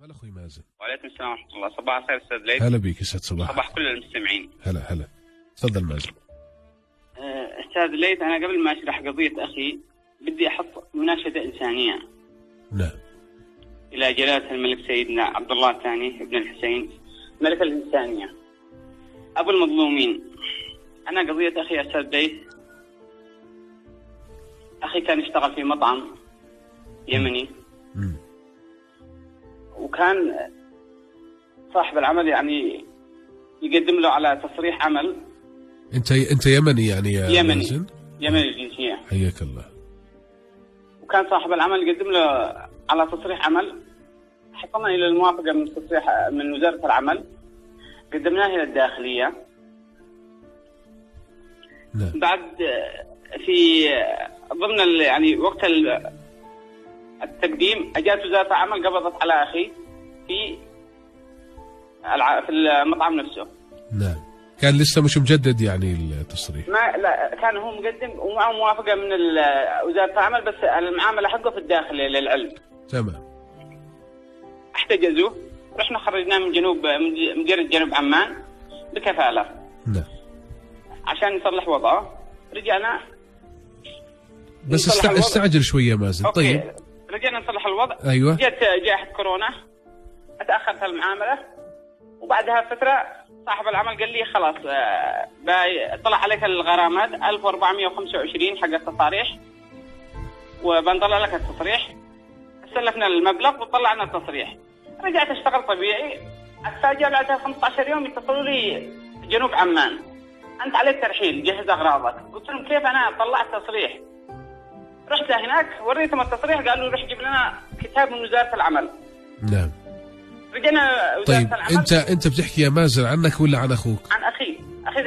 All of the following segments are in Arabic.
هلا اخوي مازن. وعليكم السلام ورحمة الله. صباح الخير استاذ ليث. هلا بيك، يسعد صباحك. صباح كل المستمعين. هلا تفضل مازن. استاذ ليث، انا قبل ما اشرح قضية اخي بدي احط مناشدة انسانية. نعم. الى جلالة الملك سيدنا عبد الله الثاني بن الحسين ملك الانسانية ابو المظلومين. انا قضية اخي استاذ ليث، اخي كان يشتغل في مطعم يمني. وكان صاحب العمل يعني يقدم له على تصريح عمل. انت يمني يعني يا يمني مازن؟ يمني الجنسية. حياك الله. وكان صاحب العمل يقدم له على تصريح عمل، حصلنا الى الموافقة من تصريح من وزارة العمل، قدمناه الى الداخلية. نعم. بعد في ضمن يعني وقت التقديم اجت وزارة العمل قبضت على اخي في المطعم نفسه. نعم. كان لسه مش مجدد يعني التصريح؟ لا، كان هو مقدم ومعه موافقة من وزارة العمل، بس المعاملة حقه في الداخل للعلم. تمام. احتجزوه، رحنا خرجناه من مديرية جنوب عمان بكفالة. نعم. عشان نصلح وضعه. رجعنا بس استعجل شوية مازن. أوكي. طيب رجعنا نصلح الوضع. أيوة. جت جائحة كورونا، اتأخرت المعاملة، وبعدها فترة صاحب العمل قال لي خلاص طلع عليك الغرامات 1425 حق التصاريح، وبنطلع لك التصريح. سلفنا المبلغ وطلعنا التصريح. رجعت اشتغل طبيعي. اتفاجأ بعدها 15 يوم يتصلوا لي جنوب عمان، انت عليك ترحيل، جهز اغراضك. قلت لهم كيف انا طلعت تصريح؟ رحت هناك وريتهم التصريح، قالوا روح جيب لنا كتاب من وزارة العمل. نعم. رجعنا وزارة طيب العمل. انت بتحكي يا مازن عنك ولا عن اخوك؟ عن اخي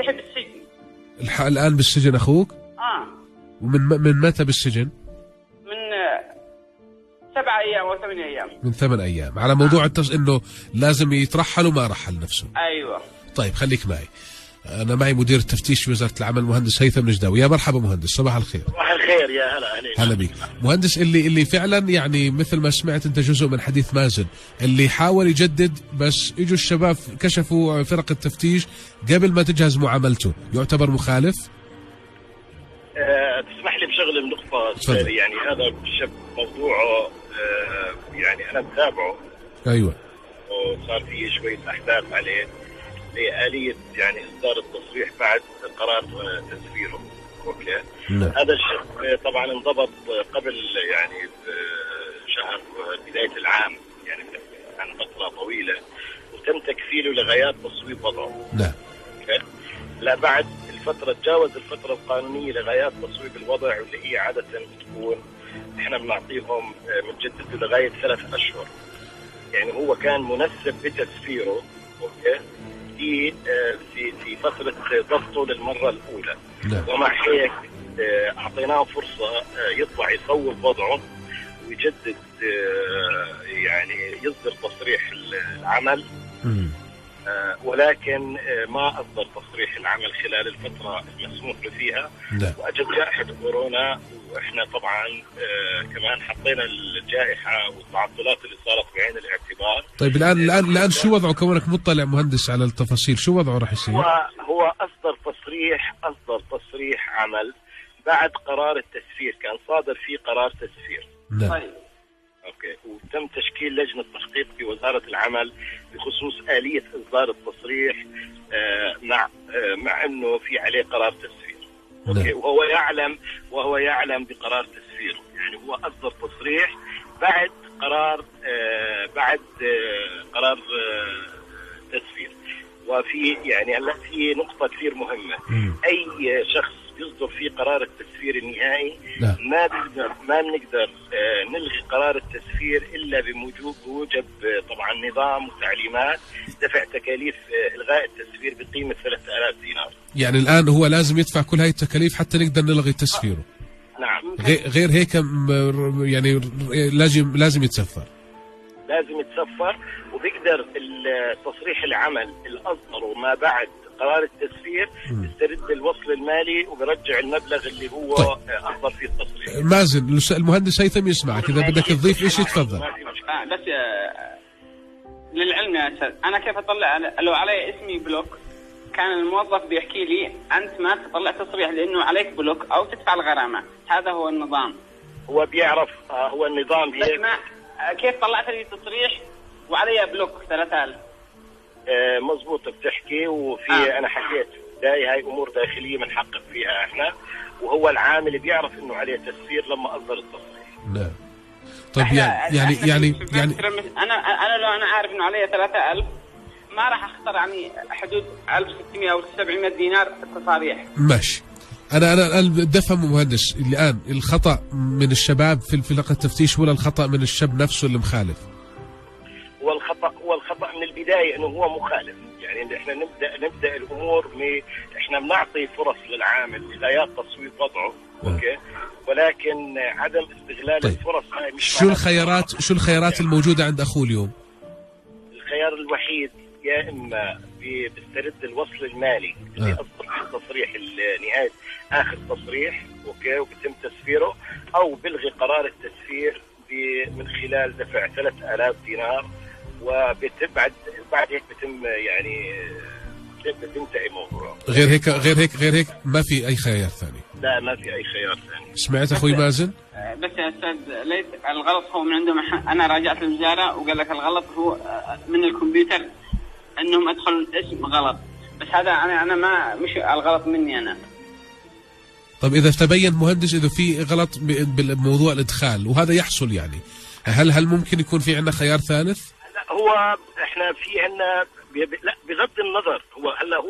يحب السجن. الان بالسجن اخوك؟ ومن متى بالسجن؟ من 7 أيام أو 8 أيام. من 8 أيام على موضوع انه لازم يترحل وما رحل نفسه. ايوه. طيب خليك معي. أنا معي مدير التفتيش في وزارة العمل مهندس هيثم نجداوي. يا مرحبا مهندس، صباح الخير. صباح الخير، يا هلا عليك. هلا بيك مهندس. اللي فعلا يعني مثل ما سمعت أنت جزء من حديث مازن، اللي حاول يجدد بس إجوا الشباب كشفوا فرق التفتيش قبل ما تجهز معاملته، يعتبر مخالف؟ تسمح لي بشغل بنقطة. يعني هذا موضوعه يعني أنا متابعه. أيوة. وصار فيه شوية أحداث عليه لآلية يعني إصدار التصريح بعد قرار تسفيره. أوكي. هذا الشيء طبعا انضبط قبل يعني شهر بداية العام، يعني عن فترة طويلة، وتم تكفيله لغايات تصويب وضعه. نعم. أوكي. لا بعد الفترة تجاوز الفترة القانونية لغايات تصويب الوضع، واللي هي عادة بتكون احنا بنعطيهم بنجدده لغاية 3 أشهر. يعني هو كان منسب بتسفيره. أوكي. في فترة ضبطه للمرة الأولى. نعم. ومع هيك أعطيناه فرصة يطلع يصوب وضعه ويجدد، يعني يصدر تصريح العمل. ولكن ما أصدر تصريح العمل خلال الفترة المسموح له فيها. نعم. وأجت جائحة كورونا، وإحنا طبعا كمان حطينا الجائحة والتعطلات اللي صارت بعين الاعتبار. طيب الآن شو وضعه كونك مطلع مهندس على التفاصيل؟ شو وضعه راح يصير؟ هو أصدر تصريح عمل بعد قرار التسفير، كان صادر فيه قرار تسفير. نعم. اوكي. وتم تشكيل لجنة تحقيق في وزارة العمل بخصوص آلية إصدار التصريح مع انه في عليه قرار تسفير. اوكي. وهو يعلم بقرار تسفيره. يعني هو أصدر تصريح بعد قرار تسفير. وفي يعني هلا في نقطة كثير مهمة. أي شخص يصدر فيه قرار التسفير النهائي ما بنقدر نلغي قرار التسفير إلا بموجب طبعا نظام وتعليمات دفع تكاليف إلغاء التسفير بقيمة 3000 دينار. يعني الآن هو لازم يدفع كل هاي التكاليف حتى نقدر نلغي تسفيره. نعم. غير هيك يعني لازم يتسفر. وبيقدر التصريح العمل اللي أصدره ما بعد قرار التسفير يسترد الوصل المالي وبرجع المبلغ اللي هو أصدر فيه التصريح. مازن المهندس هيثم يسمعك، إذا بدك تضيف شيء تفضل. بس للعلم يا أستاذ، أنا كيف أطلع لو علي اسمي بلوك؟ كان الموظف بيحكي لي أنت ما تطلع تصريح لأنه عليك بلوك أو تدفع الغرامة. هذا هو النظام. هو بيعرف هو النظام هيك. كيف طلعت لي تصريح وعلي بلوك 3000؟ مظبوط بتحكي. وفي أنا حكيت هاي أمور داخلية بنحقق فيها إحنا، وهو العامل بيعرف إنه عليه تسفير لما أصدر التصريح. نعم. طيب يعني أنا لو أنا عارف إنه علي 3000 ما راح أخسر يعني حدود 1600 أو 700 دينار تصاريح. ماشي. أنا بدي أفهم مهندس الآن، الخطأ من الشباب في لقطة التفتيش ولا الخطأ من الشاب نفسه اللي مخالف؟ هو الخطأ من البداية إنه هو مخالف. يعني إحنا نبدأ الأمور إحنا بنعطي فرص للعامل إذا يا تصويب وضعه أوكي، ولكن عدم استغلال الفرص هاي مش شو الخيارات الموجودة عند أخوه اليوم؟ الخيار الوحيد يا إما بيسترد الوصل المالي اللي أصدر في التصريح نهاية آخر تصريح أوكي وبتم تسفيره، أو بلغي قرار التسفير من خلال دفع 3000 دينار، وبعد هيك بتم يعني بتنتهي الموضوع. غير هيك ما في أي خيار ثاني. لا ما في أي خيار ثاني. سمعت أخوي مازن؟ بس يا أستاذ ليس الغلط هو من عندهم. أنا راجعت الوزارة وقال لك الغلط هو من الكمبيوتر، إنهم أدخل اسم غلط. بس هذا أنا ما مش الغلط مني أنا. طب إذا تبين مهندس إذا في غلط بموضوع الإدخال وهذا يحصل، يعني هل ممكن يكون في عندنا خيار ثالث؟ لا هو إحنا في عندنا لا بغض النظر.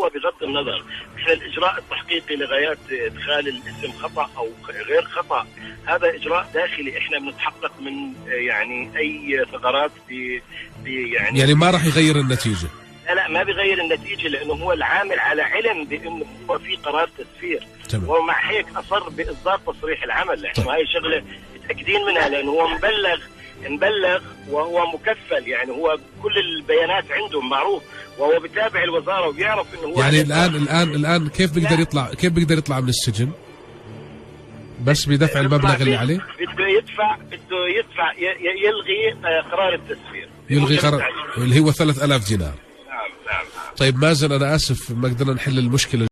هو بغض النظر احنا الاجراء التحقيقي لغايات ادخال الاسم خطا او غير خطا هذا اجراء داخلي احنا بنتحقق من يعني اي ثغرات يعني ما راح يغير النتيجه. لا ما بيغير النتيجه، لانه هو العامل على علم بانه هو في قرار تسفير، ومع هيك اصر باصدار تصريح العمل. احنا هاي شغله متاكدين منها، لانه هو مبلغ وهو مكفل، يعني هو كل البيانات عنده معروف، وهو بتابع الوزاره وبيعرف انه هو يعني الان كيف بيقدر يطلع من السجن؟ بس بدفع المبلغ اللي عليه؟ بده يدفع يلغي قرار التسفير، يلغي قرار اللي هو 3000 دينار. نعم. طيب مازن، انا اسف ما قدرنا نحل المشكله.